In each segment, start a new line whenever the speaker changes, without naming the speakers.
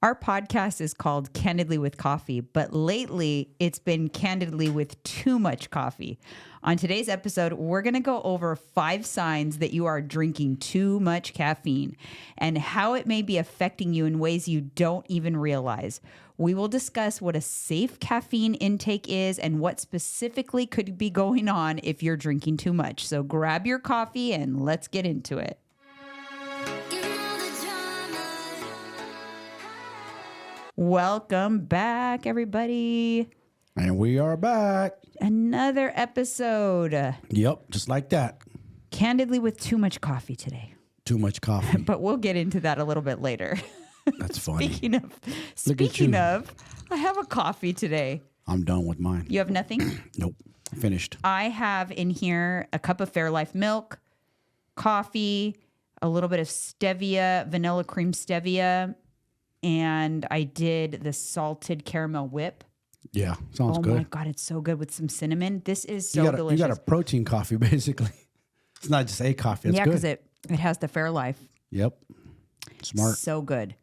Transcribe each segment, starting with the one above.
Our podcast is called Candidly with Coffee, but lately it's been Candidly with Too Much Coffee. On today's episode, we're going to go over 5 signs that you are drinking too much caffeine and how it may be affecting you in ways you don't even realize. We will discuss what a safe caffeine intake is and what specifically could be going on if you're drinking too much. So grab your coffee and let's get into it. Welcome back, everybody.
And we are back.
Another episode.
Yep, just like that.
Candidly with too much coffee today.
Too much coffee.
But we'll get into that a little bit later.
That's funny.
Speaking of, I have a coffee today.
I'm done with mine.
You have nothing?
Nope. Finished.
I have in here a cup of Fairlife milk, coffee, a little bit of stevia, vanilla cream stevia, and I did the salted caramel whip.
Yeah, sounds good.
Oh my God, it's so good with some cinnamon. This is so delicious.
You got a protein coffee, basically. It's not just a coffee. It's
yeah,
good.
because it has the Fairlife.
Yep. Smart.
So good.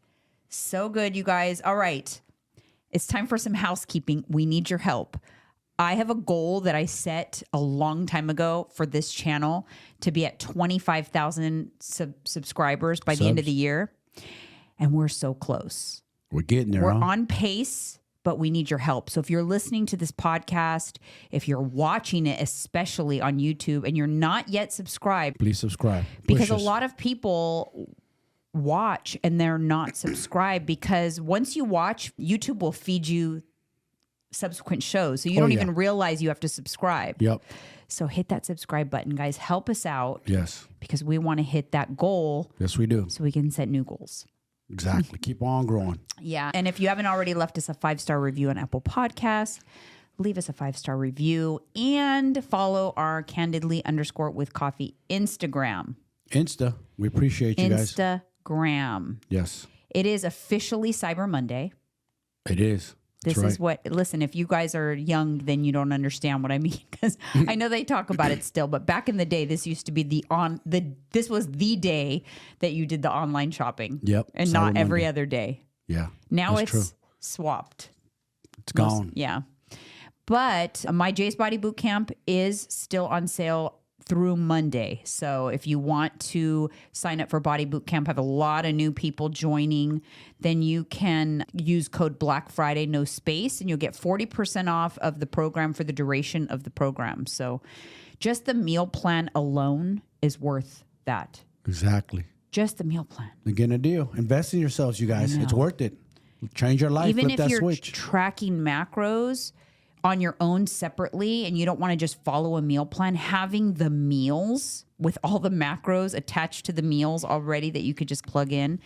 So good, you guys. All right. It's time for some housekeeping. We need your help. I have a goal that I set a long time ago for this channel to be at 25,000 subscribers by the end of the year. And we're so close.
We're getting there.
We're on pace, but we need your help. So if you're listening to this podcast, if you're watching it, especially on YouTube, and you're not yet subscribed,
please subscribe.
Because a lot of people watch and they're not subscribed, because once you watch, YouTube will feed you subsequent shows. So you don't even realize you have to subscribe.
Yep.
So hit that subscribe button, guys. Help us out.
Yes.
Because we want to hit that goal.
Yes, we do.
So we can set new goals.
Exactly. Keep on growing.
Yeah. And if you haven't already left us a 5-star review on Apple Podcasts, leave us a 5-star review and follow our Candidly_with_coffee Instagram.
Insta. We appreciate you guys.
Instagram.
Yes.
It is officially Cyber Monday.
It is.
This is what, listen, if you guys are young, then you don't understand what I mean, because I know they talk about it still, but back in the day, this used to be this was the day that you did the online shopping.
Yep.
And
Cyber
not every
Monday.
other day.
Yeah.
Now it's
true.
swapped.
It's gone.
Yeah. But my Jay's Body Boot Camp is still on sale through Monday. So if you want to sign up for Body Boot Camp, have a lot of new people joining, then you can use code Black Friday, no space, and you'll get 40% off of the program for the duration of the program. So just the meal plan alone is worth that.
Exactly.
Just the meal plan.
You're getting a deal. Invest in yourselves, you guys. It's worth it. Change your life.
Even
Flip
if
that
you're
switch.
tracking macros on your own separately and you don't want to just follow a meal plan, having the meals with all the macros attached to the meals already that you could just plug in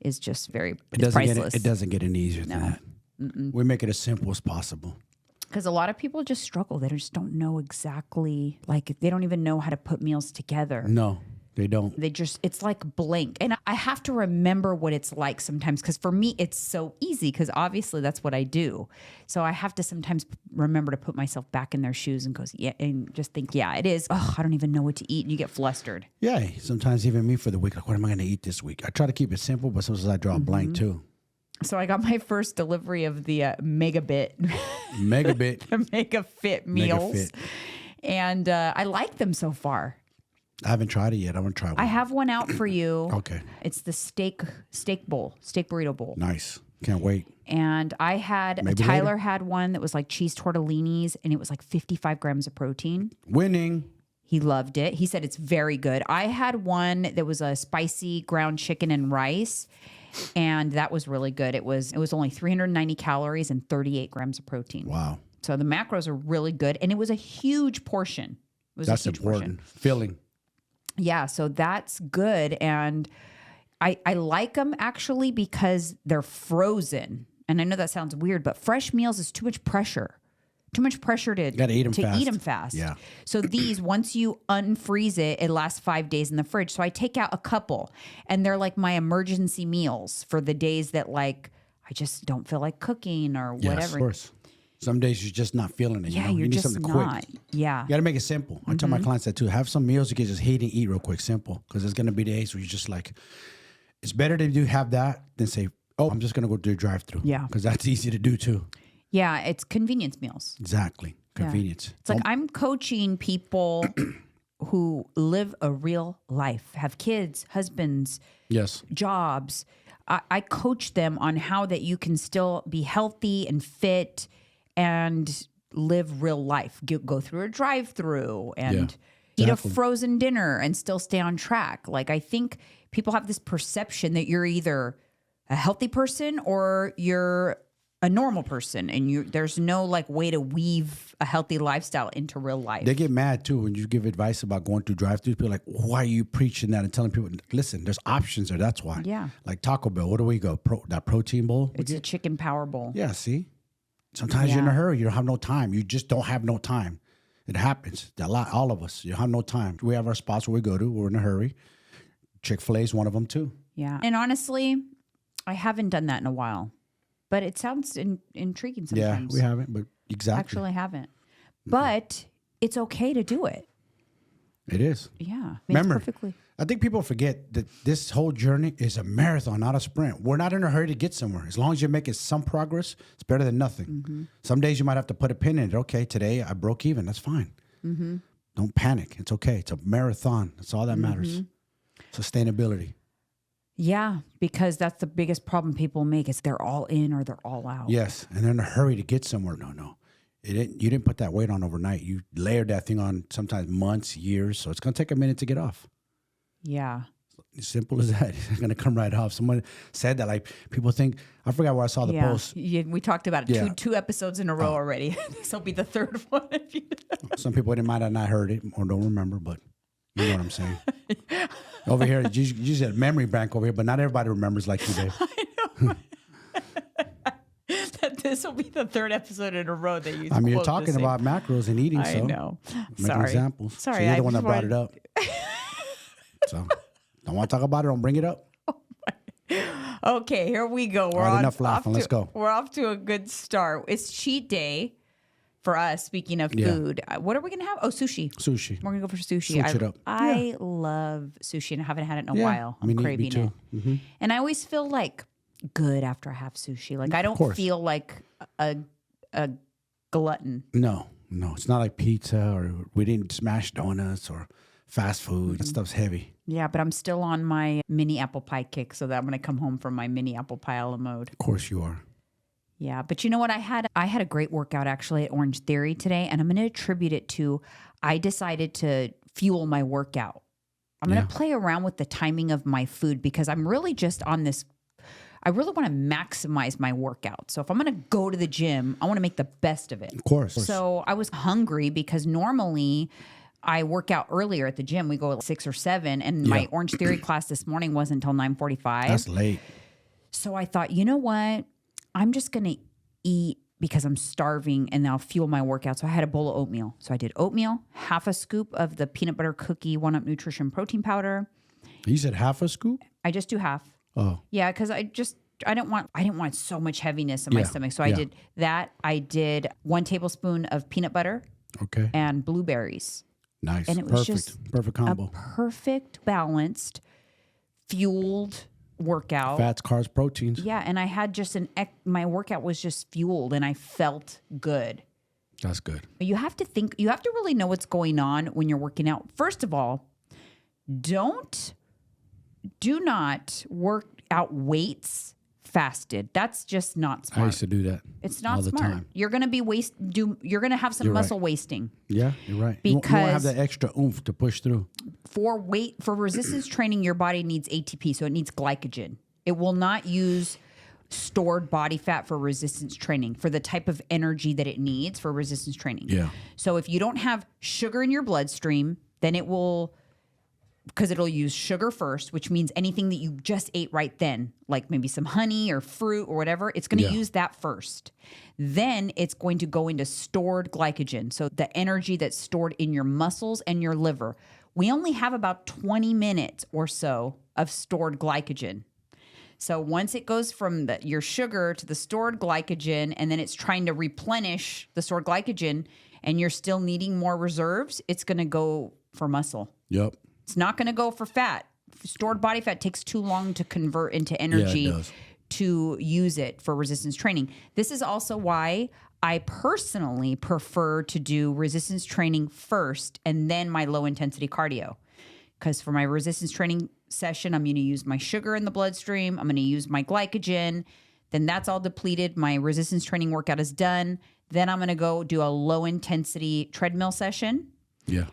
is just priceless.
It doesn't get any easier than that. We make it as simple as possible.
Because a lot of people just struggle. They just don't know exactly, like they don't even know how to put meals together.
No. They don't.
It's like blank. And I have to remember what it's like sometimes, because for me, it's so easy because obviously that's what I do. So I have to sometimes remember to put myself back in their shoes and and just think, yeah, it is. Oh, I don't even know what to eat. And you get flustered.
Yeah. Sometimes even me for the week, like, what am I going to eat this week? I try to keep it simple, but sometimes I draw a blank too.
So I got my first delivery of the Megabit. MegaFit meals.
MegaFit.
And I like them so far.
I haven't tried it yet. I'm going to try one.
I have one out for you.
Okay.
It's the steak burrito bowl.
Nice. Can't wait.
And I had, Tyler had one that was like cheese tortellinis, and it was like 55 grams of protein.
Winning.
He loved it. He said it's very good. I had one that was a spicy ground chicken and rice, and that was really good. It was only 390 calories and 38 grams of protein.
Wow.
So the macros are really good, and it was a huge portion.
That's important. Filling.
Yeah, so that's good. And I like them actually because they're frozen. And I know that sounds weird, but fresh meals is too much pressure. Too much pressure to eat them fast.
Yeah.
So these, once you unfreeze it, it lasts 5 days in the fridge. So I take out a couple, and they're like my emergency meals for the days that like I just don't feel like cooking or whatever.
Yes, of course. Some days you're just not feeling it.
Yeah,
you
you're
need
just
something
not.
quick.
Yeah.
You got to make it simple. I tell my clients that too. Have some meals you can just heat and eat real quick, simple. Because there's going to be days where you're just like, it's better to have that than say, Oh, I'm just going to go do a drive-through.
Yeah.
Because that's easy to do too.
Yeah, it's convenience meals.
Exactly. Convenience.
It's like I'm coaching people who live a real life, have kids, husbands,
Yes.
jobs. I coach them on how that you can still be healthy and fit and live real life. Go through a drive-through and eat a frozen dinner and still stay on track. Like, I think people have this perception that you're either a healthy person or you're a normal person, and there's no like way to weave a healthy lifestyle into real life.
They get mad too when you give advice about going through drive-thrus. People are like, why are you preaching that and telling people, listen, there's options there. That's why.
Yeah.
Like Taco Bell, what do we go? That protein bowl?
It's a chicken power bowl.
Yeah, see? Sometimes you're in a hurry. You don't have no time. You just don't have no time. It happens. All of us. You have no time. We have our spots where we go to. We're in a hurry. Chick-fil-A is one of them too.
Yeah. And honestly, I haven't done that in a while. But it sounds intriguing sometimes.
Yeah, we haven't, but exactly.
Actually, I haven't. But it's okay to do it.
It is.
Yeah.
Remember,
perfectly.
I think people forget that this whole journey is a marathon, not a sprint. We're not in a hurry to get somewhere. As long as you're making some progress, it's better than nothing. Mm-hmm. Some days you might have to put a pin in it. Okay, today I broke even. That's fine. Mm-hmm. Don't panic. It's okay. It's a marathon. That's all that matters. Sustainability.
Yeah, because that's the biggest problem people make is they're all in or they're all out.
Yes, and they're in a hurry to get somewhere. No. You didn't put that weight on overnight. You layered that thing on sometimes months, years. So it's going to take a minute to get off.
Yeah.
As simple as that. It's going to come right off. Someone said that. Like, people think, I forgot where I saw the post.
Yeah, we talked about it two episodes in a row already. This will be the third one.
Some people might have not heard it or don't remember, but you know what I'm saying. Over here, you said memory bank over here, but not everybody remembers like you did.
I know. That this will be the third episode in a row that you.
I mean, you're talking about macros and eating.
I know.
Making examples.
Sorry,
so you're the one that brought it up. So don't want to talk about it. Don't bring it up.
Okay, here we go.
All right, enough laughing. Let's go.
We're off to a good start. It's cheat day for us. Speaking of food, what are we gonna have? Oh, sushi.
Sushi.
We're gonna go for sushi.
Switch it up.
I love sushi, and I haven't had it in a while. I'm craving
me too.
it,
Mm-hmm.
and I always feel like good after I have sushi. Like I don't feel like a glutton.
No, it's not like pizza or we didn't smash donuts or fast food. That stuff's heavy.
Yeah, but I'm still on my mini apple pie kick, so that I'm gonna come home from my mini apple pie a la mode.
Of course you are.
Yeah, but you know what? I had a great workout actually at Orange Theory today, and I'm going to attribute it to I decided to fuel my workout. I'm going to play around with the timing of my food because I'm really just on this. I really want to maximize my workout. So if I'm going to go to the gym, I want to make the best of it.
Of course.
So I was hungry because normally I work out earlier at the gym. We go at 6 or 7, and my Orange Theory class this morning wasn't until 9:45.
That's late.
So I thought, you know what? I'm just going to eat because I'm starving and I'll fuel my workout. So I had a bowl of oatmeal. So I did oatmeal, half a scoop of the peanut butter cookie 1-Up Nutrition protein powder.
You said half a scoop?
I just do half.
Oh.
Yeah, because I didn't want so much heaviness in my stomach. So I did that. I did 1 tablespoon of peanut butter.
Okay.
And blueberries.
Nice.
And it was
perfect combo.
A perfect balanced, fueled workout.
Fats, carbs, proteins.
Yeah, and I had just my workout was just fueled and I felt good.
That's good.
But you have to really know what's going on when you're working out. First of all, do not work out weights fasted. That's just not smart.
I used to do that.
It's not
all the
smart.
time.
You're going to be you're going to have some muscle wasting.
Yeah, you're right.
Because
you won't have that extra oomph to push through.
For resistance training, your body needs ATP, so it needs glycogen. It will not use stored body fat for resistance training for the type of energy that it needs for resistance training.
Yeah.
So if you don't have sugar in your bloodstream, then it'll use sugar first, which means anything that you just ate right then, like maybe some honey or fruit or whatever, it's going to use that first. Then it's going to go into stored glycogen. So the energy that's stored in your muscles and your liver. We only have about 20 minutes or so of stored glycogen. So once it goes from your sugar to the stored glycogen, and then it's trying to replenish the stored glycogen, and you're still needing more reserves, it's going to go for muscle.
Yep.
It's not going to go for fat. Stored body fat takes too long to convert into energy to use it for resistance training. This is also why I personally prefer to do resistance training first and then my low intensity cardio. Because for my resistance training session, I'm going to use my sugar in the bloodstream. I'm going to use my glycogen. Then that's all depleted. My resistance training workout is done. Then I'm going to go do a low intensity treadmill session.
Yeah.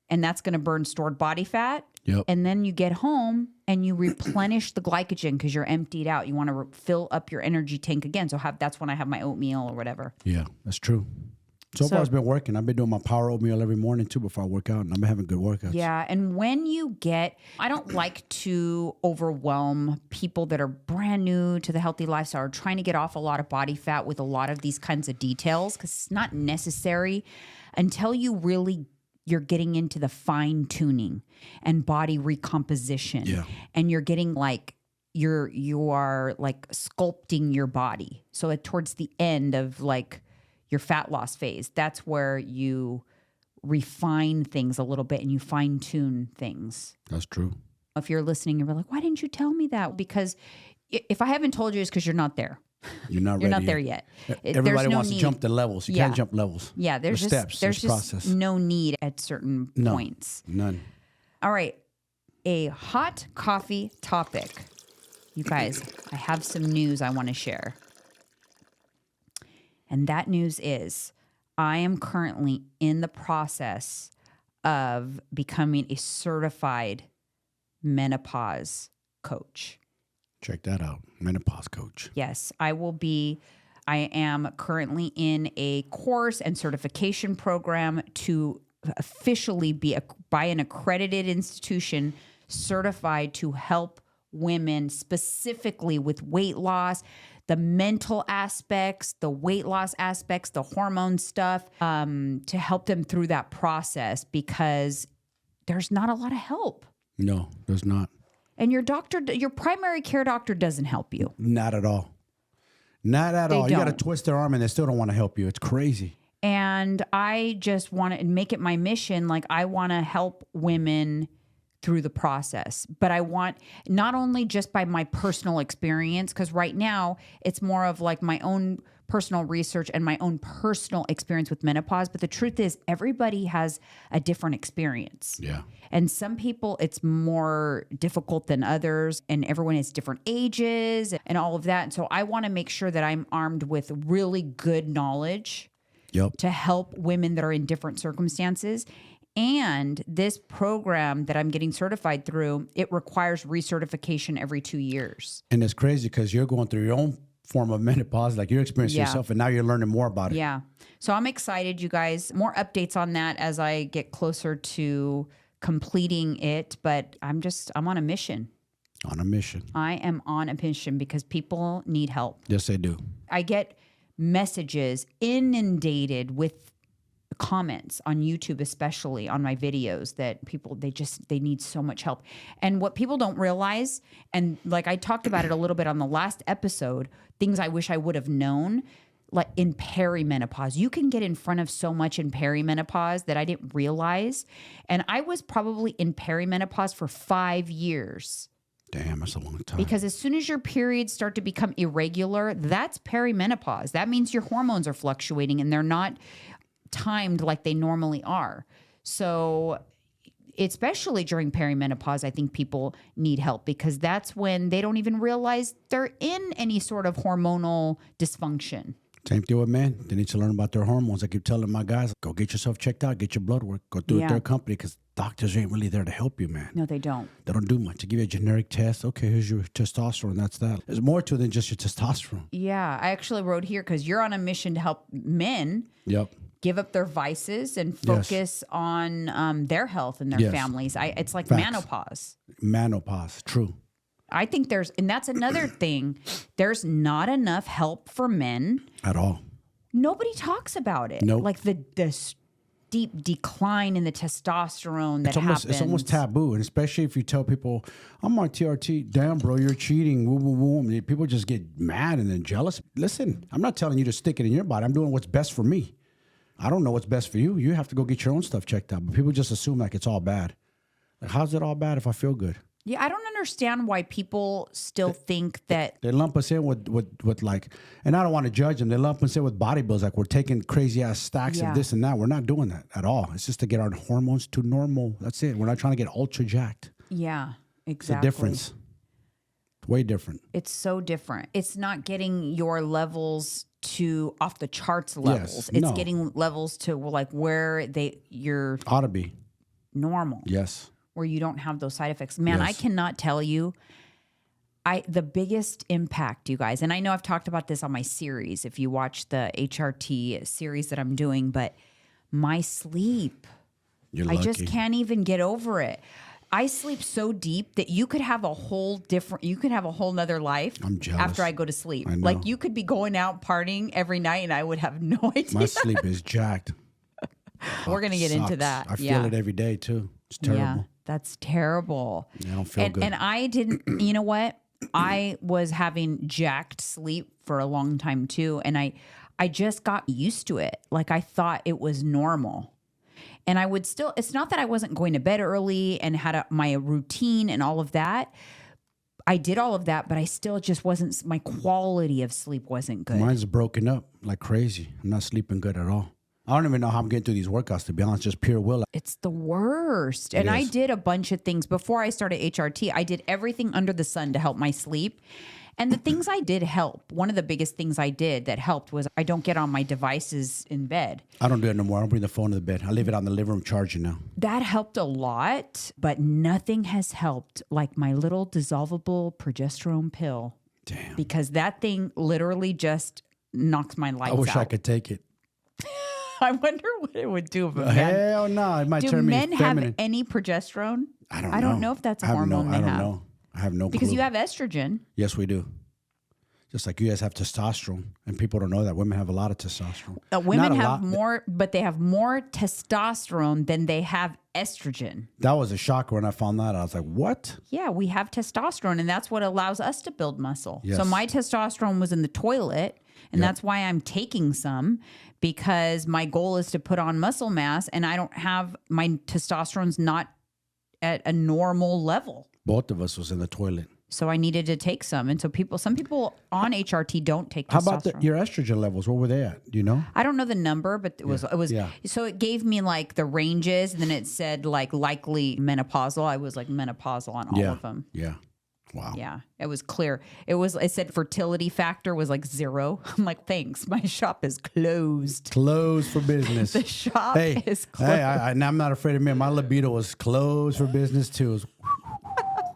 And that's going to burn stored body fat.
Yep.
And then you get home and you replenish the glycogen because you're emptied out. You want to fill up your energy tank again. So that's when I have my oatmeal or whatever.
Yeah, that's true. So far it's been working. I've been doing my power oatmeal every morning too before I work out, and I've been having good workouts.
Yeah, and when you I don't like to overwhelm people that are brand new to the healthy lifestyle or trying to get off a lot of body fat with a lot of these kinds of details because it's not necessary until you're getting into the fine tuning and body recomposition.
Yeah.
And you're getting you are like sculpting your body. So towards the end of like your fat loss phase, that's where you refine things a little bit and you fine tune things.
That's true.
If you're listening, you're like, why didn't you tell me that? Because if I haven't told you, it's because you're not there.
You're not
You're
ready
not there yet.
Everybody wants to jump the levels. You can't jump levels.
Yeah, there's
steps.
There's just
process.
no need at certain points.
None.
All right. A hot coffee topic. You guys, I have some news I want to share. And that news is I am currently in the process of becoming a certified menopause coach.
Check that out. Menopause coach.
Yes, I am currently in a course and certification program to officially be by an accredited institution certified to help women specifically with weight loss, the mental aspects, the weight loss aspects, the hormone stuff, to help them through that process because there's not a lot of help.
No, there's not.
And your primary care doctor doesn't help you.
Not at all. Not at all. You got to twist their arm and they still don't want to help you. It's crazy.
And I just want to make it my mission. Like I want to help women through the process, but I want not only just by my personal experience, because right now it's more of like my own personal research and my own personal experience with menopause. But the truth is everybody has a different experience.
Yeah.
And some people it's more difficult than others and everyone has different ages and all of that. And so I want to make sure that I'm armed with really good knowledge to help women that are in different circumstances. And this program that I'm getting certified through, it requires recertification every 2 years.
And it's crazy because you're going through your own form of menopause, like you're experiencing yourself, and now you're learning more about it.
Yeah. So I'm excited, you guys. More updates on that as I get closer to completing it. But I'm on a mission.
On a mission.
I am on a mission because people need help.
Yes, they do.
I get messages inundated with comments on YouTube, especially on my videos, that people, they need so much help. And what people don't realize, and like I talked about it a little bit on the last episode, things I wish I would have known, like in perimenopause, you can get in front of so much in perimenopause that I didn't realize. And I was probably in perimenopause for 5 years.
Damn, that's a long time.
Because as soon as your periods start to become irregular, that's perimenopause. That means your hormones are fluctuating and they're not timed like they normally are. So especially during perimenopause, I think people need help because that's when they don't even realize they're in any sort of hormonal dysfunction.
Same thing with men. They need to learn about their hormones. I keep telling my guys, go get yourself checked out, get your blood work, go through their company because doctors ain't really there to help you, man.
No, they don't.
They don't do much. They give you a generic test. Okay, here's your testosterone. That's that. There's more to it than just your testosterone.
Yeah, I actually wrote here because you're on a mission to help men give up their vices and focus on their health and their families. It's like ManoPause.
ManoPause, true.
I think and that's another thing. There's not enough help for men.
At all.
Nobody talks about it.
Nope.
Like the steep decline in the testosterone that happens.
It's almost taboo. And especially if you tell people, I'm on TRT, damn, bro, you're cheating. Woo, woo, woo. People just get mad and then jealous. Listen, I'm not telling you to stick it in your body. I'm doing what's best for me. I don't know what's best for you. You have to go get your own stuff checked out. But people just assume like it's all bad. Like, how's it all bad if I feel good?
Yeah, I don't understand why people still think that.
They lump us in with like, and I don't want to judge them. They lump us in with bodybuilders, like we're taking crazy ass stacks
Yeah.
of this and that. We're not doing that at all. It's just to get our hormones to normal. That's it. We're not trying to get ultra jacked.
Yeah, exactly.
It's a difference. Way different.
It's so different. It's not getting your levels to off the charts levels. It's getting levels to like where you're
Ought to be
normal.
Yes.
Where you don't have those side effects. Man,
Yes.
I cannot tell you the biggest impact, you guys, and I know I've talked about this on my series, if you watch the HRT series that I'm doing, but my sleep,
You're
I
lucky.
just can't even get over it. I sleep so deep that you could have a whole nother life
I'm jealous.
after I go to sleep.
I know.
Like you could be going out partying every night and I would have no idea.
My sleep is jacked.
We're going to get into
Sucks.
that.
I feel it every day too. It's terrible.
Yeah, that's terrible.
I don't feel good.
And I didn't, you know what? I was having jacked sleep for a long time too. And I just got used to it. Like I thought it was normal. And I would still, it's not that I wasn't going to bed early and had my routine and all of that. I did all of that, but I still just wasn't, my quality of sleep wasn't good.
Mine's broken up like crazy. I'm not sleeping good at all. I don't even know how I'm getting through these workouts, to be honest, just pure will.
It's the worst. And I did a bunch of things before I started HRT. I did everything under the sun to help my sleep. And the things I did help, one of the biggest things I did that helped was I don't get on my devices in bed.
I don't do it no more. I don't bring the phone to the bed. I leave it on the living room charging now.
That helped a lot, but nothing has helped like my little dissolvable progesterone pill.
Damn.
Because that thing literally just knocks my lights
I wish
out.
I could take it.
I wonder what it would do if a man.
Hell no. It might
Do
turn me
men
feminine.
have any progesterone?
I don't know.
I don't know if that's a hormone they
I don't
have.
know. I have no
Because
clue.
you have estrogen.
Yes, we do. Just like you guys have testosterone. And people don't know that. Women have a lot of testosterone.
Women
Not a
have
lot.
more, but they have more testosterone than they have estrogen.
That was a shocker when I found that. I was like, what?
Yeah, we have testosterone, and that's what allows us to build muscle.
Yes.
So my testosterone was in the toilet, and that's why I'm taking some, because my goal is to put on muscle mass, and I don't have, my testosterone's not at a normal level.
Both of us was in the toilet.
So I needed to take some. And so some people on HRT don't take
How
testosterone.
about your estrogen levels? What were they at? Do you know?
I don't know the number, but it was,
Yeah.
so it gave me like the ranges, and then it said like likely menopausal. I was like menopausal on all of them.
Yeah. Wow.
Yeah, it was clear. It said fertility factor was like 0. I'm like, thanks. My shop is closed.
Closed for business.
The shop is closed.
Hey, and I'm not afraid of me. My libido was closed for business too. It was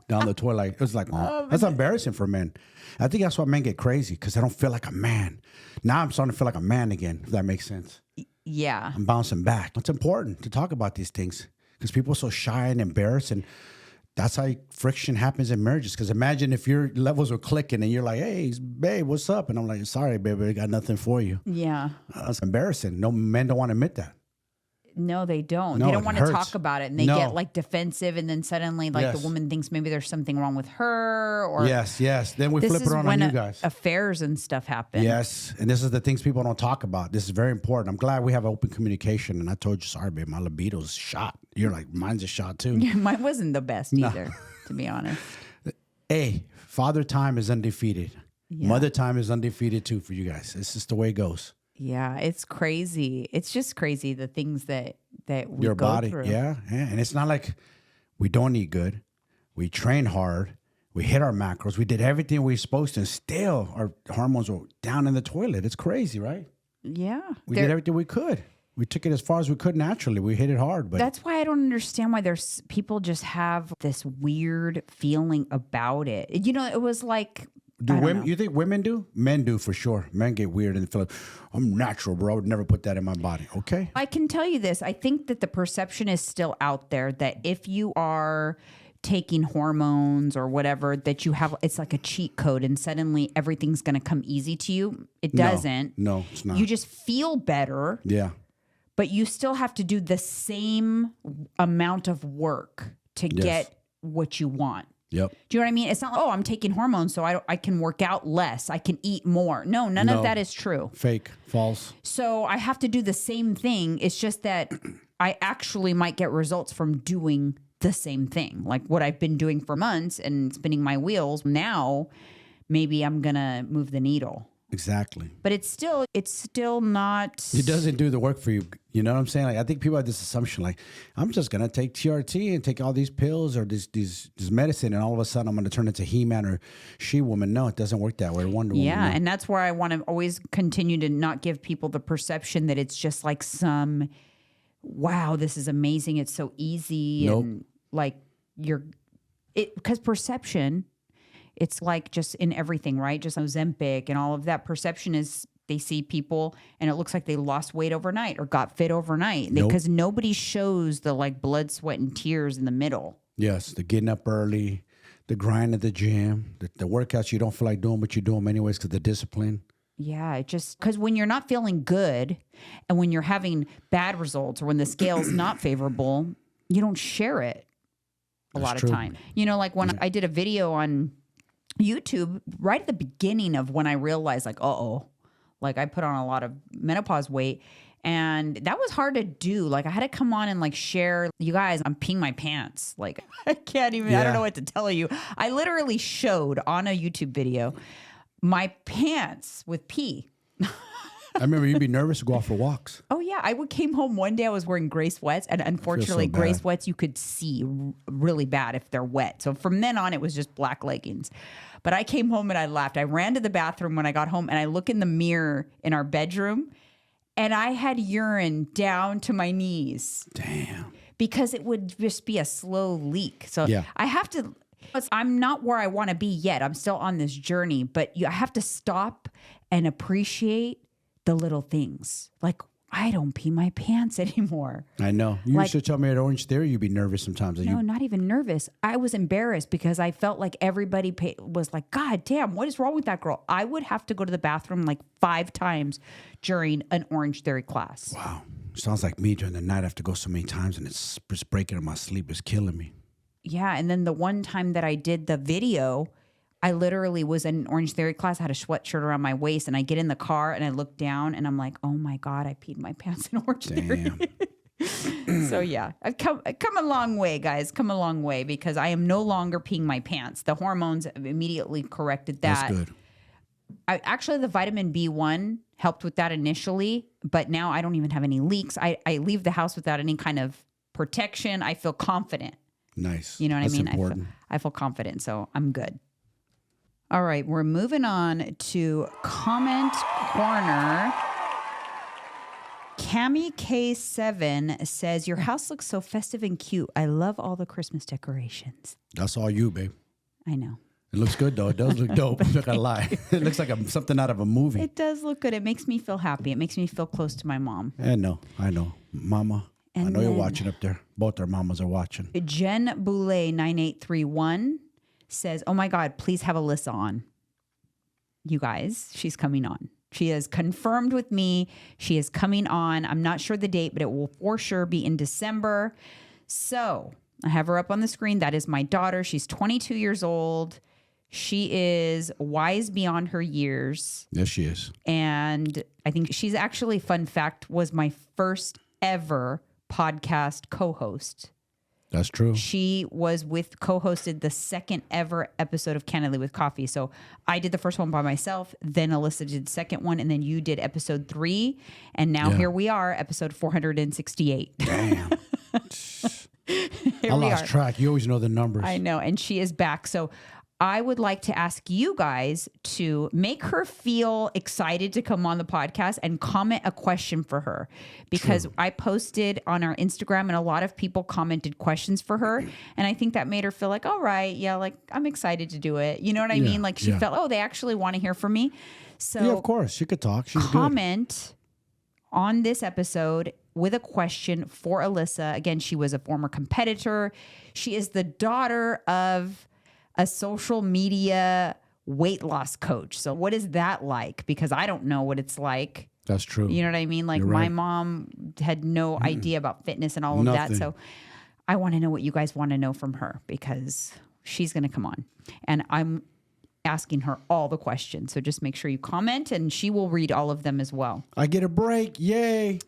down the toilet. It was like, that's embarrassing for men. I think that's why men get crazy, because they don't feel like a man. Now I'm starting to feel like a man again, if that makes sense.
Yeah.
I'm bouncing back. It's important to talk about these things because people are so shy and embarrassed, and that's how friction happens in marriages. Because imagine if your levels were clicking and you're like, hey, babe, what's up? And I'm like, sorry, baby, I got nothing for you.
Yeah.
That's embarrassing. No, men don't want to admit that.
No, they don't.
No,
They don't
it
want to
hurts.
talk about it, and they
No.
get like defensive, and then suddenly like the
Yes.
woman thinks maybe there's something wrong with her, or
Yes. Then we
this
flip
is
it on
when
you guys.
affairs and stuff happen.
Yes. And this is the things people don't talk about. This is very important. I'm glad we have open communication. And I told you, sorry, babe, my libido's shot. You're like, mine's a shot too.
Mine wasn't the best either, to be honest.
Hey, father time is undefeated.
Yeah.
Mother time is undefeated too for you guys. It's just the way it goes.
Yeah, it's crazy. It's just crazy the things that we
Your
go
body.
through.
Yeah. And it's not like we don't eat good. We train hard. We hit our macros. We did everything we were supposed to. And still, our hormones were down in the toilet. It's crazy, right?
Yeah.
We did everything we could. We took it as far as we could naturally. We hit it hard. But
That's why I don't understand why there's people just have this weird feeling about it. You know, it was like,
do
I don't
women?
know.
You think women do? Men do for sure. Men get weird and feel like, I'm natural, bro. I would never put that in my body. Okay.
I can tell you this. I think that the perception is still out there that if you are taking hormones or whatever, that you have, it's like a cheat code and suddenly everything's going to come easy to you. It doesn't.
No, it's not.
You just feel better,
Yeah.
but you still have to do the same amount of work to get what you want.
Yep.
Do you know what I mean? It's not like, oh, I'm taking hormones, so I can work out less. I can eat more. No, none of that is true.
Fake. False.
So I have to do the same thing. It's just that I actually might get results from doing the same thing. Like what I've been doing for months and spinning my wheels. Now, maybe I'm going to move the needle.
Exactly.
But it's still not.
It doesn't do the work for you. You know what I'm saying? Like, I think people have this assumption, like, I'm just going to take TRT and take all these pills or this medicine, and all of a sudden I'm going to turn into He-Man or She-Woman. No, it doesn't work that way. Wonder Woman.
Yeah,
No.
and that's where I want to always continue to not give people the perception that it's just like some, wow, this is amazing. It's so easy.
Nope.
And like because perception, it's like just in everything, right? Just Ozempic and all of that. Perception is they see people and it looks like they lost weight overnight or got fit overnight because nobody shows the like blood, sweat, and tears in the middle.
Yes, the getting up early, the grind at the gym, the workouts you don't feel like doing, but you do them anyways because the discipline.
Yeah, it just because when you're not feeling good and when you're having bad results or when the scale's not favorable, you don't share it a lot of time. You know, like when I did a video on YouTube right at the beginning of when I realized like, like I put on a lot of menopause weight and that was hard to do. Like I had to come on and like share, you guys, I'm peeing my pants. Like I can't even, I don't know what to tell you. I literally showed on a YouTube video my pants with pee.
I remember you'd be nervous to go out for walks.
Oh yeah, came home one day. I was wearing gray sweats, and unfortunately, gray sweats you could see really bad if they're wet. So from then on, it was just black leggings. But I came home and I laughed. I ran to the bathroom when I got home, and I look in the mirror in our bedroom, and I had urine down to my knees.
Damn.
Because it would just be a slow leak. So
yeah.
I have to. I'm not where I want to be yet. I'm still on this journey, but I have to stop and appreciate the little things. Like, I don't pee my pants anymore.
I know. You used to tell me at Orange Theory you'd be nervous sometimes.
No, not even nervous. I was embarrassed because I felt like everybody was like, God damn, what is wrong with that girl? I would have to go to the bathroom like 5 times during an Orange Theory class.
Wow. Sounds like me during the night. I have to go so many times and it's just breaking in my sleep. It's killing me.
Yeah. And then the one time that I did the video, I literally was in an Orange Theory class. I had a sweatshirt around my waist and I get in the car and I look down and I'm like, oh my God, I peed my pants in Orange Theory. So yeah, I've come a long way, guys. Come a long way because I am no longer peeing my pants. The hormones have immediately corrected that.
That's good.
Actually, the vitamin B1 helped with that initially, but now I don't even have any leaks. I leave the house without any kind of protection. I feel confident.
Nice.
You know what
That's
I mean?
Important.
I feel confident, so I'm good. All right, we're moving on to comment corner. Cami K7 says, your house looks so festive and cute. I love all the Christmas decorations.
That's all you, babe.
I know.
It looks good, though. It does look dope. I'm not going to lie. It looks like something out of a movie.
It does look good. It makes me feel happy. It makes me feel close to my mom.
I know. Mama, I know you're watching up there. Both our mamas are watching.
Jen Boulay 9831 says, oh my God, please have Alyssa on. You guys, she's coming on. She has confirmed with me. She is coming on. I'm not sure the date, but it will for sure be in December. So I have her up on the screen. That is my daughter. She's 22 years old. She is wise beyond her years.
Yes, she is.
And I think she's actually, fun fact, was my first ever podcast co-host.
That's true.
She was co-hosted the second ever episode of Candidly with Coffee. So I did the first one by myself, then Alyssa did the second one, and then you did episode 3. And now here we are, episode 468.
Damn. I lost track. You always know the numbers.
I know. And she is back. So I would like to ask you guys to make her feel excited to come on the podcast and comment a question for her, because I posted on our Instagram and a lot of people commented questions for her. And I think that made her feel like, all right, yeah, like I'm excited to do it. You know what I mean? Like she felt, oh, they actually want to hear from me. So
yeah, of course, she could talk. She's
comment on this episode with a question for Alyssa. Again, she was a former competitor. She is the daughter of a social media weight loss coach. So what is that like? Because I don't know what it's like.
That's true.
You know what I mean? Like my mom had no idea about fitness and all of that. So I want to know what you guys want to know from her, because she's going to come on and I'm asking her all the questions. So just make sure you comment and she will read all of them as well.
I get a break. Yay.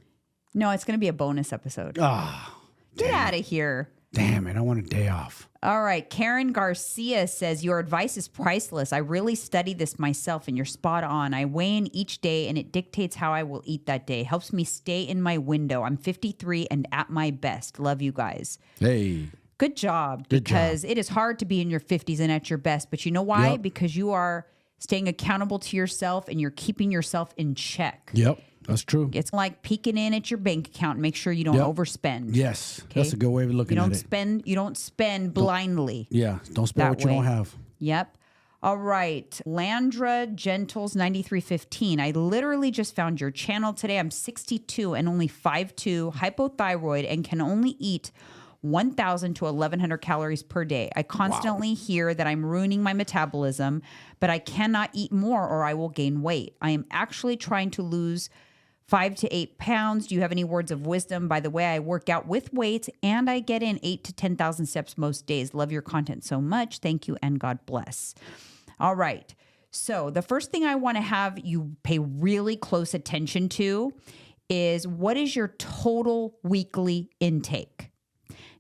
No, it's going to be a bonus episode.
Ah,
get out of here.
Damn it, I want a day off.
All right. Karen Garcia says, your advice is priceless. I really study this myself and you're spot on. I weigh in each day and it dictates how I will eat that day. Helps me stay in my window. I'm 53 and at my best. Love you guys.
Hey.
Good job.
Good
because
job.
it is hard to be in your 50s and at your best. But you know why?
Yep.
Because you are staying accountable to yourself and you're keeping yourself in check.
Yep, that's true.
It's like peeking in at your bank account and make sure you don't overspend.
Yes,
Okay?
that's a good way of looking at it.
You don't spend blindly.
Don't spend what you don't have.
Yep. All right. Landra Gentles 9315. I literally just found your channel today. I'm 62 and only 5'2", hypothyroid, and can only eat 1,000 to 1,100 calories per day. I constantly hear that I'm ruining my metabolism, but I cannot eat more or I will gain weight. I am actually trying to lose 5 to 8 pounds. Do you have any words of wisdom? By the way, I work out with weights and I get in 8 to 10,000 steps most days. Love your content so much. Thank you and God bless. All right. So the first thing I want to have you pay really close attention to is, what is your total weekly intake?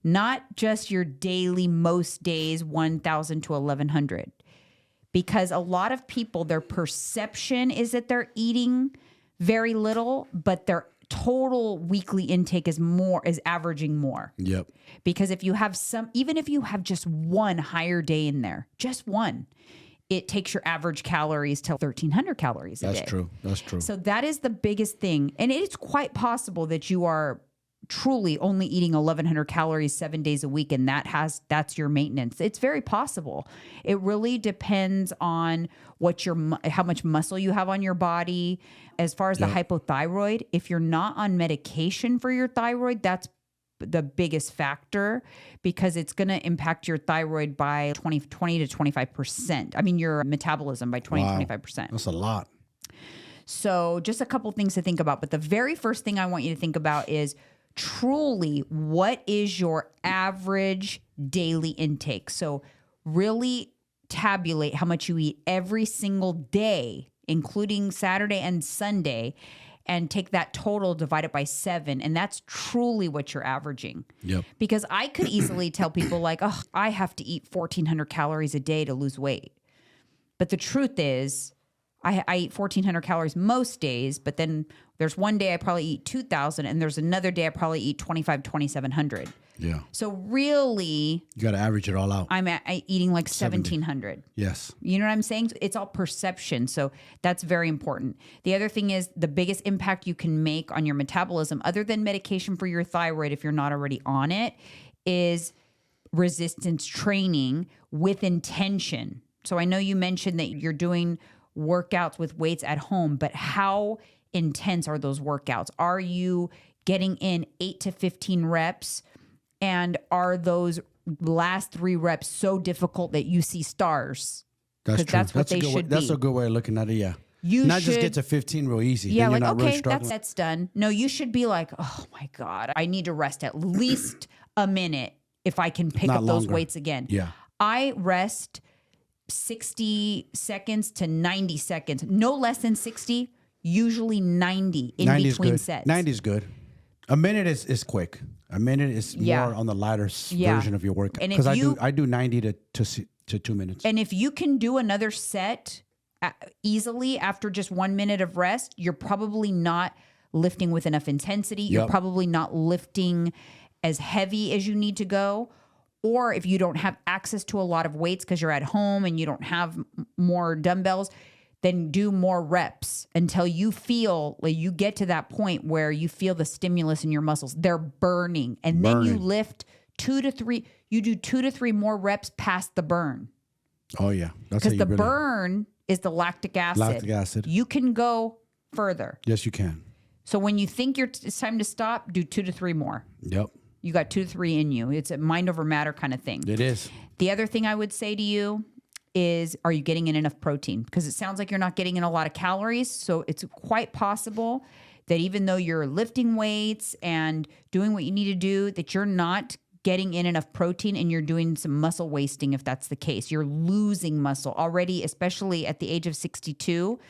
Not just your daily, most days, 1,000 to 1,100. Because a lot of people, their perception is that they're eating very little, but their total weekly intake is averaging more.
Yep.
Because if you have even if you have just one higher day in there, just one, it takes your average calories to 1,300 calories a day.
That's true. That's true.
So that is the biggest thing. And it's quite possible that you are truly only eating 1,100 calories 7 days a week, and that's your maintenance. It's very possible. It really depends on how much muscle you have on your body. As far as the hypothyroid, if you're not on medication for your thyroid, that's the biggest factor, because it's going to impact your thyroid by 20 to 25%. I mean, your metabolism by 20 to 25%.
That's a lot.
So just a couple things to think about. But the very first thing I want you to think about is, truly, what is your average daily intake? So really tabulate how much you eat every single day, including Saturday and Sunday, and take that total, divide it by 7. And that's truly what you're averaging.
Yep.
Because I could easily tell people like, oh, I have to eat 1,400 calories a day to lose weight. But the truth is, I eat 1,400 calories most days, but then there's one day I probably eat 2,000, and there's another day I probably eat 2,700.
Yeah.
So really,
You got to average it all out.
I'm eating like 1,700.
Yes.
You know what I'm saying? It's all perception. So that's very important. The other thing is, the biggest impact you can make on your metabolism, other than medication for your thyroid, if you're not already on it, is resistance training with intention. So I know you mentioned that you're doing workouts with weights at home, but how intense are those workouts? Are you getting in 8 to 15 reps? And are those last 3 reps so difficult that you see stars?
That's true.
That's what they should be.
That's a good way of looking at it, yeah.
You
not just
should-
get to 15 real easy.
Yeah,
then
like,
you're not
okay,
really struggling.
that's done. No, you should be like, oh my God, I need to rest at least a minute if I can pick
Not
up those
longer.
weights again.
Yeah.
I rest 60 seconds to 90 seconds, no less than 60, usually 90 in
90 is
between
good.
sets.
90 is good. A minute is quick. A minute is more on the lighter version of your workout.
And if
Because I do 90 to 2 minutes.
And if you can do another set easily after just 1 minute of rest, you're probably not lifting with enough intensity. You're
Yep.
probably not lifting as heavy as you need to go. Or if you don't have access to a lot of weights because you're at home and you don't have more dumbbells, then do more reps until you feel like you get to that point where you feel the stimulus in your muscles. They're burning. And then you lift 2 to 3, you do 2 to 3 more reps past the burn.
Oh, yeah. That's
Because the burn is the lactic acid.
Lactic acid.
You can go further.
Yes, you can.
So when you think it's time to stop, do 2 to 3 more.
Yep.
You got 2 to 3 in you. It's a mind over matter kind of thing.
It is.
The other thing I would say to you is, are you getting in enough protein? Because it sounds like you're not getting in a lot of calories. So it's quite possible that even though you're lifting weights and doing what you need to do, that you're not getting in enough protein and you're doing some muscle wasting if that's the case. You're losing muscle already, especially at the age of 62.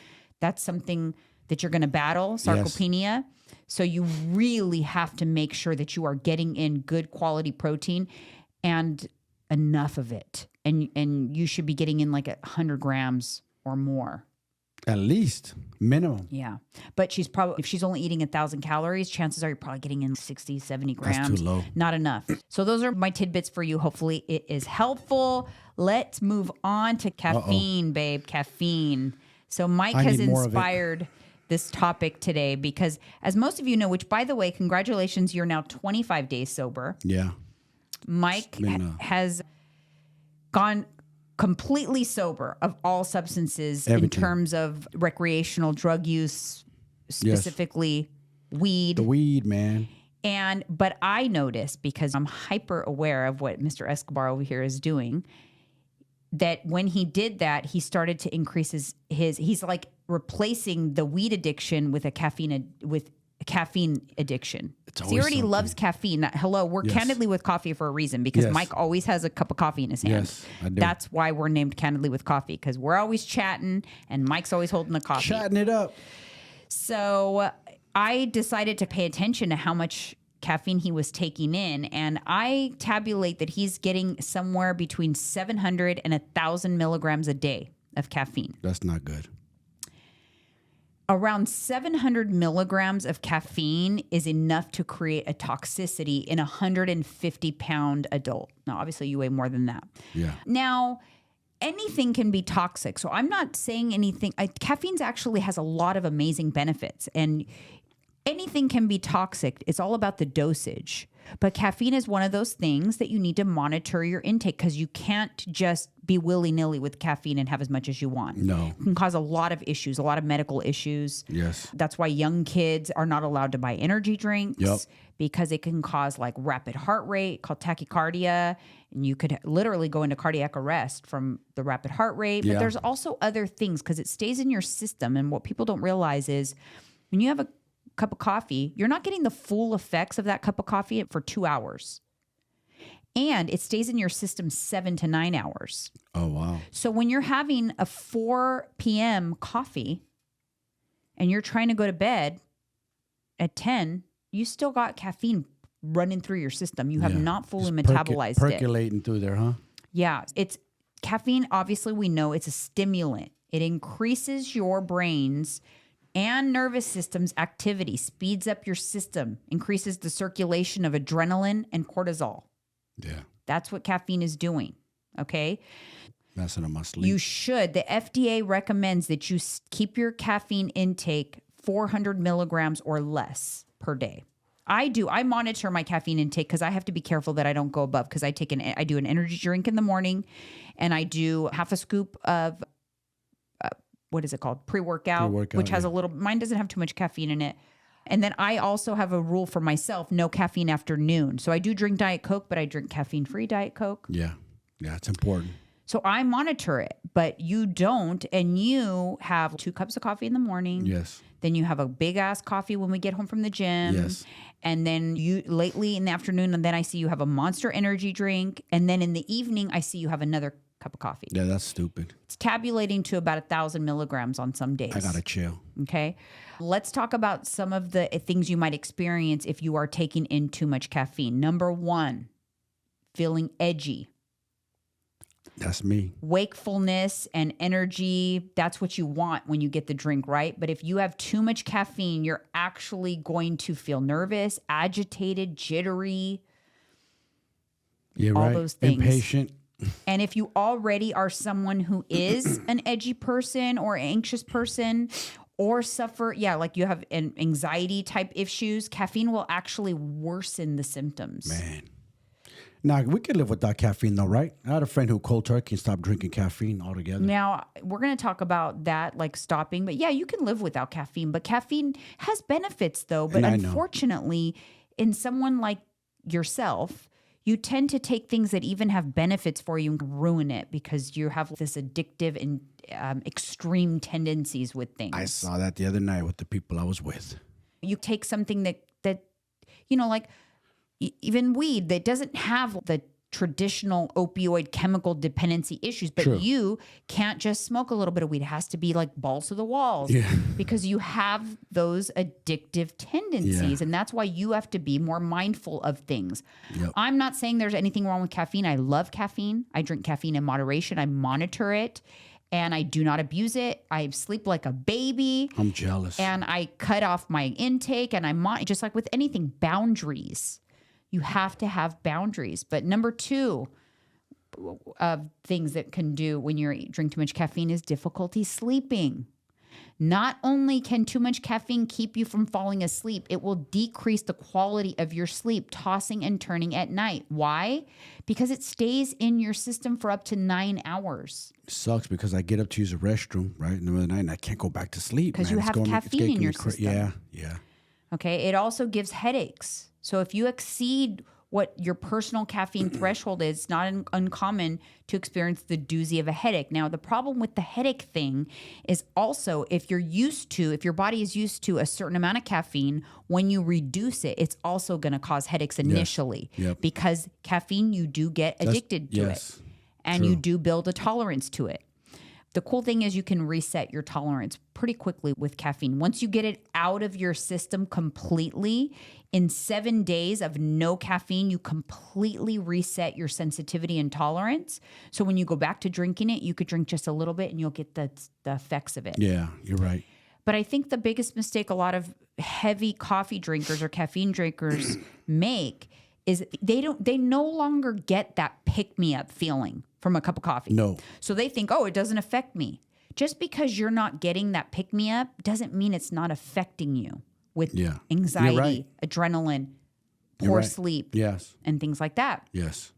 That's something that you're going to battle, sarcopenia. So you really have to make sure that you are getting in good quality protein and enough of it. And you should be getting in like 100 grams or more.
At least, minimum.
Yeah. But if she's only eating 1,000 calories, chances are you're probably getting in 60, 70 grams.
That's too low.
Not enough. So those are my tidbits for you. Hopefully it is helpful. Let's move on to caffeine, babe. Caffeine. So Mike has inspired this topic today because, as most of you know, which by the way, congratulations, you're now 25 days sober.
Yeah.
Mike has gone completely sober of all substances in terms of recreational drug use, specifically weed.
The weed, man.
But I noticed, because I'm hyper aware of what Mr. Escobar over here is doing, that when he did that, he started to increase he's like replacing the weed addiction with a caffeine addiction. So he already loves caffeine. Hello, we're Candidly with Coffee for a reason, because Mike always has a cup of coffee in his hand.
Yes, I do.
That's why we're named Candidly with Coffee, because we're always chatting and Mike's always holding the coffee.
Chatting it up.
So I decided to pay attention to how much caffeine he was taking in, and I tabulate that he's getting somewhere between 700 and 1,000 milligrams a day of caffeine.
That's not good.
Around 700 milligrams of caffeine is enough to create a toxicity in a 150-pound adult. Now, obviously, you weigh more than that.
Yeah.
Now, anything can be toxic. So I'm not saying anything. Caffeine actually has a lot of amazing benefits, and anything can be toxic. It's all about the dosage. But caffeine is one of those things that you need to monitor your intake, because you can't just be willy-nilly with caffeine and have as much as you want.
No.
It can cause a lot of issues, a lot of medical issues.
Yes.
That's why young kids are not allowed to buy energy drinks, because it can cause like rapid heart rate called tachycardia. And you could literally go into cardiac arrest from the rapid heart rate. But there's also other things, because it stays in your system. And what people don't realize is when you have a cup of coffee, you're not getting the full effects of that cup of coffee for 2 hours. And it stays in your system 7 to 9 hours.
Oh, wow.
So when you're having a 4 p.m. coffee and you're trying to go to bed at 10, you still got caffeine running through your system. You have not fully metabolized it.
Percolating through there, huh?
Yeah. It's caffeine. Obviously, we know it's a stimulant. It increases your brain's and nervous system's activity, speeds up your system, increases the circulation of adrenaline and cortisol.
Yeah.
That's what caffeine is doing, okay?
Messing up my sleep.
You should. The FDA recommends that you keep your caffeine intake 400 milligrams or less per day. I do. I monitor my caffeine intake because I have to be careful that I don't go above, because I do an energy drink in the morning, and I do half a scoop of what is it called? Pre-workout, which has mine doesn't have too much caffeine in it. And then I also have a rule for myself, no caffeine after noon. So I do drink Diet Coke, but I drink caffeine-free Diet Coke.
Yeah. Yeah, it's important.
So I monitor it, but you don't. And you have 2 cups of coffee in the morning.
Yes.
Then you have a big ass coffee when we get home from the gym.
Yes.
And then you lately in the afternoon, and then I see you have a Monster energy drink. And then in the evening, I see you have another cup of coffee.
Yeah, that's stupid.
It's tabulating to about 1,000 milligrams on some days.
I gotta chill.
Okay. Let's talk about some of the things you might experience if you are taking in too much caffeine. Number 1, feeling edgy.
That's me.
Wakefulness and energy, that's what you want when you get the drink, right? But if you have too much caffeine, you're actually going to feel nervous, agitated, jittery.
Yeah,
all
right.
Those things.
Impatient.
And if you already are someone who is an edgy person or anxious person, or suffer, like you have an anxiety type issues, caffeine will actually worsen the symptoms.
Man. Now, we can live without caffeine though, right? I had a friend who cold turkey and stopped drinking caffeine altogether.
Now, we're going to talk about that, like stopping. But yeah, you can live without caffeine. But caffeine has benefits though. But unfortunately, in someone like yourself, you tend to take things that even have benefits for you and ruin it because you have this addictive and extreme tendencies with things.
I saw that the other night with the people I was with.
You take something that like even weed that doesn't have the traditional opioid chemical dependency issues, but
True.
you can't just smoke a little bit of weed. It has to be like balls to the walls because you have those addictive tendencies. And that's why you have to be more mindful of things. I'm not saying there's anything wrong with caffeine. I love caffeine. I drink caffeine in moderation. I monitor it and I do not abuse it. I sleep like a baby.
I'm jealous.
And I cut off my intake and just like with anything, boundaries. You have to have boundaries. But number 2 of things that can do when you drink too much caffeine is difficulty sleeping. Not only can too much caffeine keep you from falling asleep, it will decrease the quality of your sleep, tossing and turning at night. Why? Because it stays in your system for up to 9 hours.
It sucks because I get up to use the restroom right in the middle of the night and I can't go back to sleep.
Because you have caffeine in your system.
Yeah.
Okay. It also gives headaches. So if you exceed what your personal caffeine threshold is, it's not uncommon to experience the doozy of a headache. Now, the problem with the headache thing is also if your body is used to a certain amount of caffeine, when you reduce it, it's also going to cause headaches initially because caffeine, you do get addicted to it and you do build a tolerance to it. The cool thing is you can reset your tolerance pretty quickly with caffeine. Once you get it out of your system completely, in 7 days of no caffeine, you completely reset your sensitivity and tolerance. So when you go back to drinking it, you could drink just a little bit and you'll get the effects of it.
Yeah, you're right.
But I think the biggest mistake a lot of heavy coffee drinkers or caffeine drinkers make is they no longer get that pick-me-up feeling from a cup of coffee.
No.
So they think, oh, it doesn't affect me. Just because you're not getting that pick-me-up doesn't mean it's not affecting you with anxiety, adrenaline, poor sleep, and things like that.
Yes.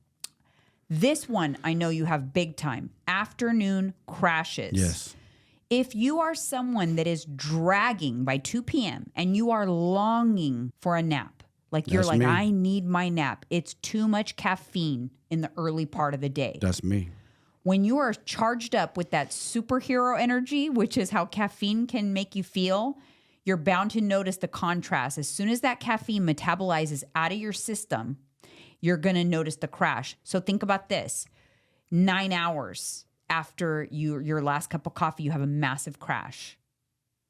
This one, I know you have big time. Afternoon crashes.
Yes.
If you are someone that is dragging by 2 p.m. and you are longing for a nap, like you're like, I need my nap. It's too much caffeine in the early part of the day.
That's me.
When you are charged up with that superhero energy, which is how caffeine can make you feel, you're bound to notice the contrast. As soon as that caffeine metabolizes out of your system, you're going to notice the crash. So think about this. 9 hours after your last cup of coffee, you have a massive crash.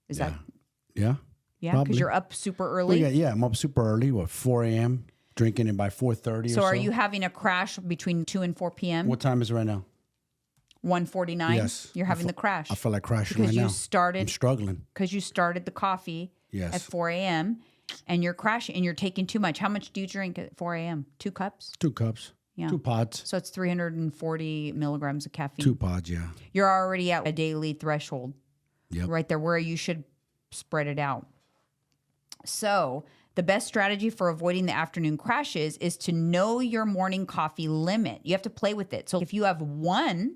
Is that?
Yeah.
Yeah, because you're up super early?
Well, I'm up super early, 4 a.m., drinking it by 4:30
So are you having a crash between 2 and 4 p.m.?
What time is it right now?
1:49?
Yes.
You're having the crash.
I feel like crashing right now. I'm struggling.
Because you started the coffee at 4 a.m. and you're crashing and you're taking too much. How much do you drink at 4 a.m.? 2 cups?
2 cups. Yeah. 2 pods.
So it's 340 milligrams of caffeine.
2 pods, yeah.
You're already at a daily threshold.
Yep.
Right there where you should spread it out. So the best strategy for avoiding the afternoon crashes is to know your morning coffee limit. You have to play with it. So if you have 1,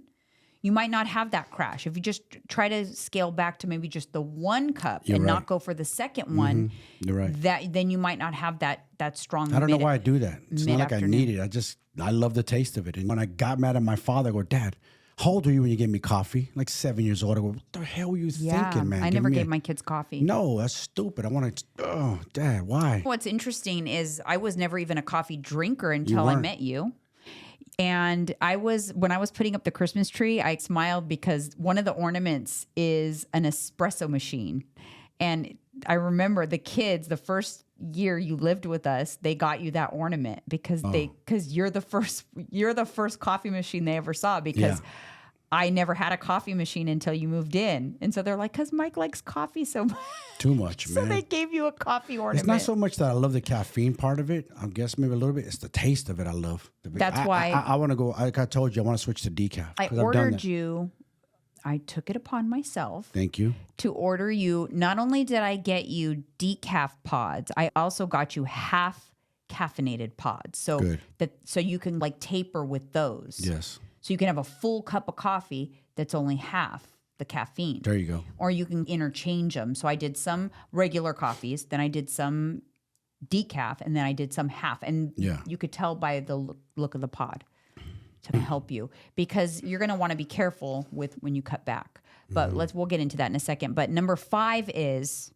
you might not have that crash. If you just try to scale back to maybe just the 1 cup not go for the second one,
you're right.
Then you might not have that strong.
I don't know why I do that. It's not like I need it. I love the taste of it. And when I got mad at my father, I go, Dad, how old were you when you gave me coffee? Like 7 years old. I go, what the hell were you thinking, man?
I never gave my kids coffee.
No, that's stupid. I want to, Dad, why?
What's interesting is I was never even a coffee drinker until I met you. And when I was putting up the Christmas tree, I smiled because one of the ornaments is an espresso machine. And I remember the kids, the first year you lived with us, they got you that ornament because you're the first coffee machine they ever saw because I never had a coffee machine until you moved in. And so they're like, because Mike likes coffee so much.
Too much, man.
So they gave you a coffee ornament.
It's not so much that I love the caffeine part of it. I guess maybe a little bit. It's the taste of it I love.
That's why.
I want to go, like I told you, I want to switch to decaf.
I ordered you. I took it upon myself.
Thank you.
To order you. Not only did I get you decaf pods, I also got you half caffeinated pods. So so you can like taper with those.
Yes.
So you can have a full cup of coffee that's only half the caffeine.
There you go.
Or you can interchange them. So I did some regular coffees, then I did some decaf, and then I did some half. And you could tell by the look of the pod to help you because you're going to want to be careful with when you cut back. But we'll get into that in a second. But number 5 is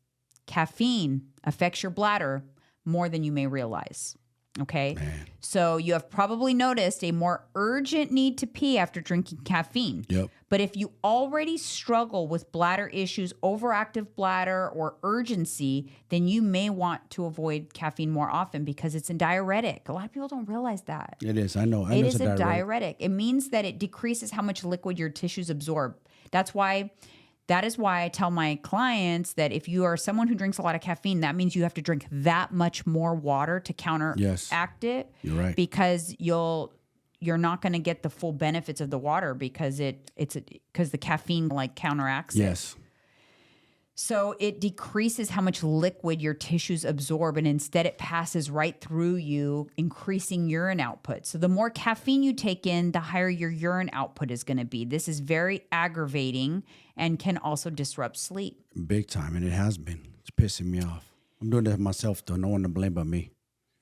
caffeine affects your bladder more than you may realize. Okay.
Man.
So you have probably noticed a more urgent need to pee after drinking caffeine.
Yep.
But if you already struggle with bladder issues, overactive bladder, or urgency, then you may want to avoid caffeine more often because it's a diuretic. A lot of people don't realize that.
It is. I know.
It
it's
is a diuretic. It means that it decreases how much liquid your tissues absorb. That is why I tell my clients that if you are someone who drinks a lot of caffeine, that means you have to drink that much more water to counteract it.
You're right.
Because you're not going to get the full benefits of the water because because the caffeine like counteracts it.
Yes.
So it decreases how much liquid your tissues absorb, and instead it passes right through you, increasing urine output. So the more caffeine you take in, the higher your urine output is going to be. This is very aggravating and can also disrupt sleep.
Big time, and it has been. It's pissing me off. I'm doing that myself, though. No one to blame but me.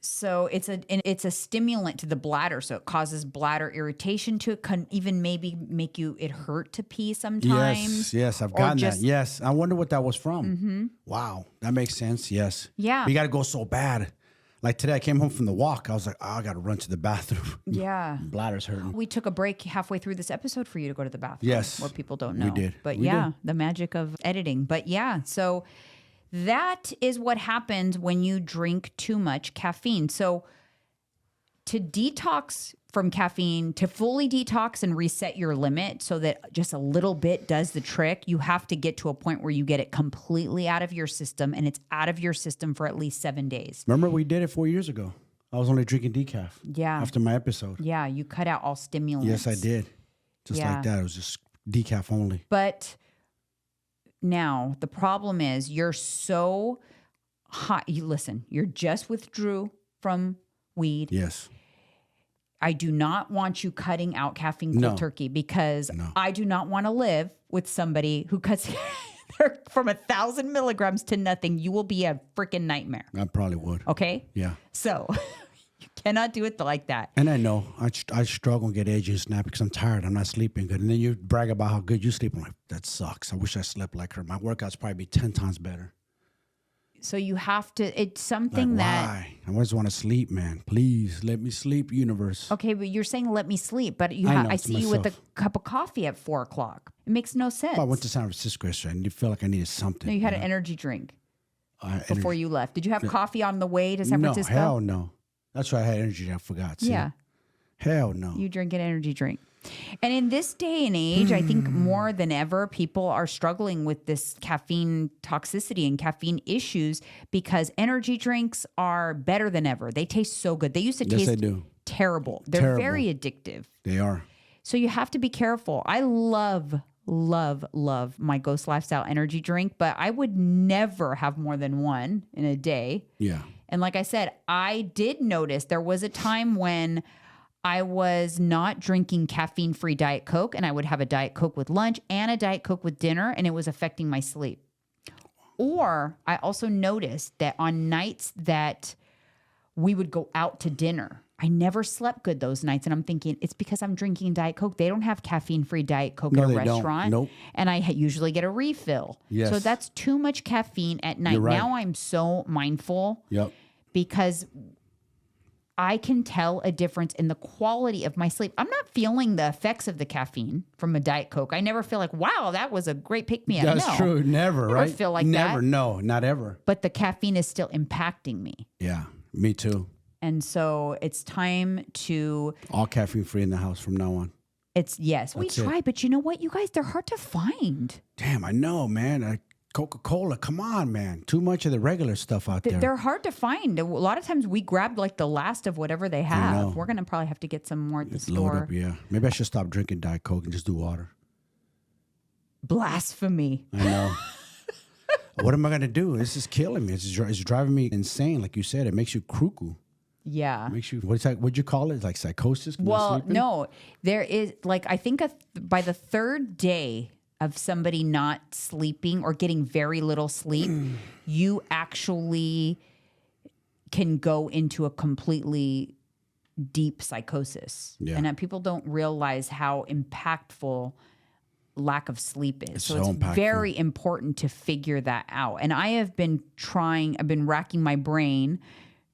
So it's a stimulant to the bladder. So it causes bladder irritation to it, can even maybe make it hurt to pee sometimes.
Yes, I've gotten that. Yes, I wonder what that was from. Mm-hmm. Wow, that makes sense. Yes.
Yeah.
But you got to go so bad. Like today, I came home from the walk. I was like, oh, I got to run to the bathroom.
Yeah.
Bladder's hurting.
We took a break halfway through this episode for you to go to the bathroom.
Yes.
What people don't know.
We did.
But
We did.
the magic of editing. But yeah, so that is what happens when you drink too much caffeine. So to detox from caffeine, to fully detox and reset your limit so that just a little bit does the trick, you have to get to a point where you get it completely out of your system, and it's out of your system for at least 7 days.
Remember, we did it 4 years ago. I was only drinking decaf.
Yeah.
After my episode.
Yeah, you cut out all stimulants.
Yes, I did. Just
Yeah.
like that. It was just decaf only.
But now the problem is you're so hot. Listen, you just withdrew from weed.
Yes.
I do not want you cutting out caffeine cold turkey because I do not want to live with somebody who cuts from 1,000 milligrams to nothing. You will be a freaking nightmare.
I probably would.
Okay?
Yeah.
So you cannot do it like that.
And I know I struggle and get edgy and snap because I'm tired. I'm not sleeping good. And then you brag about how good you sleep. I'm like, that sucks. I wish I slept like her. My workouts probably be 10 times better.
So you have to, it's something
why? I always want to sleep, man. Please let me sleep, universe.
Okay, but you're saying let me sleep, but I see you with a cup of coffee at 4 o'clock. It makes no sense.
I went to San Francisco yesterday and you feel like I needed something.
No, you had an energy drink before you left. Did you have coffee on the way to San Francisco?
No, hell no. That's why I had energy. I forgot. See?
Yeah.
Hell no.
You drink an energy drink. And in this day and age, I think more than ever, people are struggling with this caffeine toxicity and caffeine issues because energy drinks are better than ever. They taste so good. They used to taste terrible. They're very addictive.
They are.
So you have to be careful. I love my Ghost Lifestyle energy drink, but I would never have more than one in a day.
Yeah.
And like I said, I did notice there was a time when I was not drinking caffeine-free Diet Coke, and I would have a Diet Coke with lunch and a Diet Coke with dinner, and it was affecting my sleep. Or I also noticed that on nights that we would go out to dinner, I never slept good those nights. And I'm thinking, it's because I'm drinking Diet Coke. They don't have caffeine-free Diet Coke at a restaurant.
Nope.
And I usually get a refill.
Yes.
So that's too much caffeine at night.
You're right.
Now I'm so mindful.
Yep.
Because I can tell a difference in the quality of my sleep. I'm not feeling the effects of the caffeine from a Diet Coke. I never feel like, wow, that was a great pick-me-up.
That's true. Never, right?
Never feel like
Never,
that.
no, not ever.
But the caffeine is still impacting me.
Yeah, me too.
And so it's time to...
All caffeine free in the house from now on.
We try, but you know what, you guys, they're hard to find.
Damn, I know, man. Coca-Cola, come on, man. Too much of the regular stuff out there.
They're hard to find. A lot of times we grab like the last of whatever they have. We're going to probably have to get some more at the store.
Load up, yeah. Maybe I should stop drinking Diet Coke and just do water.
Blasphemy.
I know. What am I going to do? This is killing me. It's driving me insane. Like you said, it makes you cuckoo.
Yeah.
It makes you, what'd you call it? Like psychosis?
Well, no. There is, like, I think by the third day of somebody not sleeping or getting very little sleep, you actually can go into a completely deep psychosis.
Yeah.
And people don't realize how impactful lack of sleep is. So it's
impactful.
very important to figure that out. And I've been racking my brain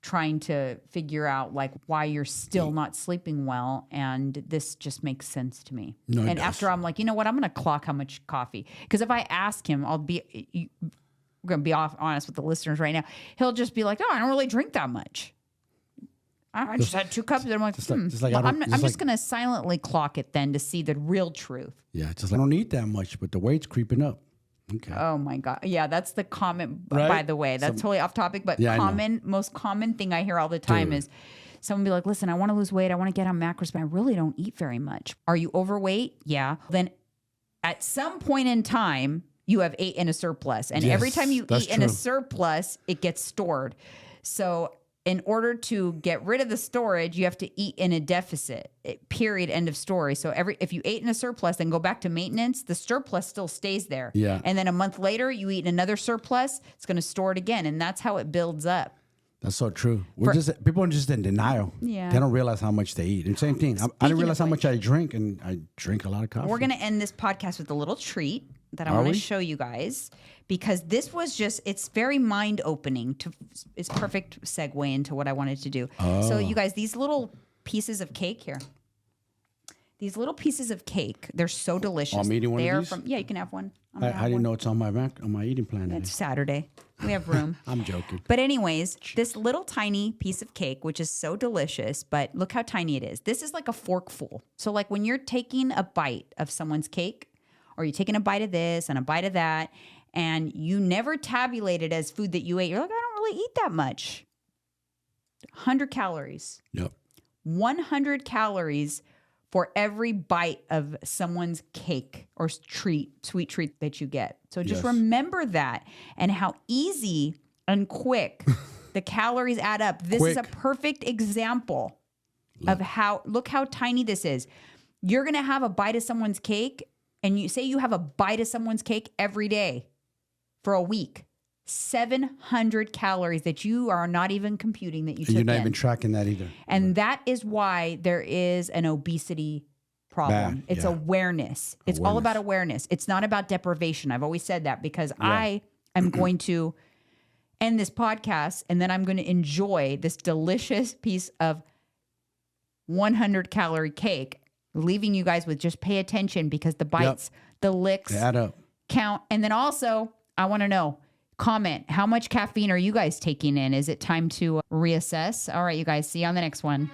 trying to figure out like why you're still not sleeping well. And this just makes sense to me.
No, it
and
does.
after I'm like, you know what? I'm going to clock how much coffee. Because if I ask him, we're going to be honest with the listeners right now. He'll just be like, oh, I don't really drink that much. I just had 2 cups. And I'm like, I'm just going to silently clock it then to see the real truth.
Yeah, just I don't eat that much, but the weight's creeping up. Okay.
Oh my God. Yeah, that's the comment,
Right?
by the way. That's totally off topic, but most common thing I hear all the time is someone be like, listen, I want to lose weight. I want to get on macros, but I really don't eat very much. Are you overweight? Yeah. Then at some point in time, you have ate in a surplus. And every time you eat in a surplus, it gets stored. So in order to get rid of the storage, you have to eat in a deficit, period, end of story. So if you ate in a surplus, then go back to maintenance, the surplus still stays there.
Yeah.
And then a month later, you eat another surplus, it's going to store it again. And that's how it builds up.
That's so true. People are just in denial.
Yeah.
They don't realize how much they eat. And same thing. I didn't realize how much I drink, and I drink a lot of coffee.
We're going to end this podcast with a little treat that I want to show you guys, because this was it's very mind opening. It's perfect segue into what I wanted to do. Oh. So you guys, these little pieces of cake here. These little pieces of cake, they're so delicious.
I'm eating one of these?
Yeah, you can have one.
I didn't know it's on my eating plan today.
It's Saturday. We have room.
I'm joking.
But anyways, this little tiny piece of cake, which is so delicious, but look how tiny it is. This is like a forkful. So like when you're taking a bite of someone's cake, or you're taking a bite of this and a bite of that, and you never tabulate it as food that you ate, you're like, I don't really eat that much. 100 calories.
Yep.
100 calories for every bite of someone's cake or sweet treat that you get. So just remember that, and how easy and quick the calories add up. This is a perfect example of look how tiny this is. You're going to have a bite of someone's cake, and you say you have a bite of someone's cake every day for a week. 700 calories that you are not even computing that you took in.
You're not even tracking that either.
And that is why there is an obesity problem. It's awareness. It's all about awareness. It's not about deprivation. I've always said that, because I am going to end this podcast, and then I'm going to enjoy this delicious piece of 100 calorie cake, leaving you guys with just pay attention, because the bites, the licks
they add up,
count. And then also, I want to know, comment, how much caffeine are you guys taking in? Is it time to reassess? All right, you guys, see you on the next one.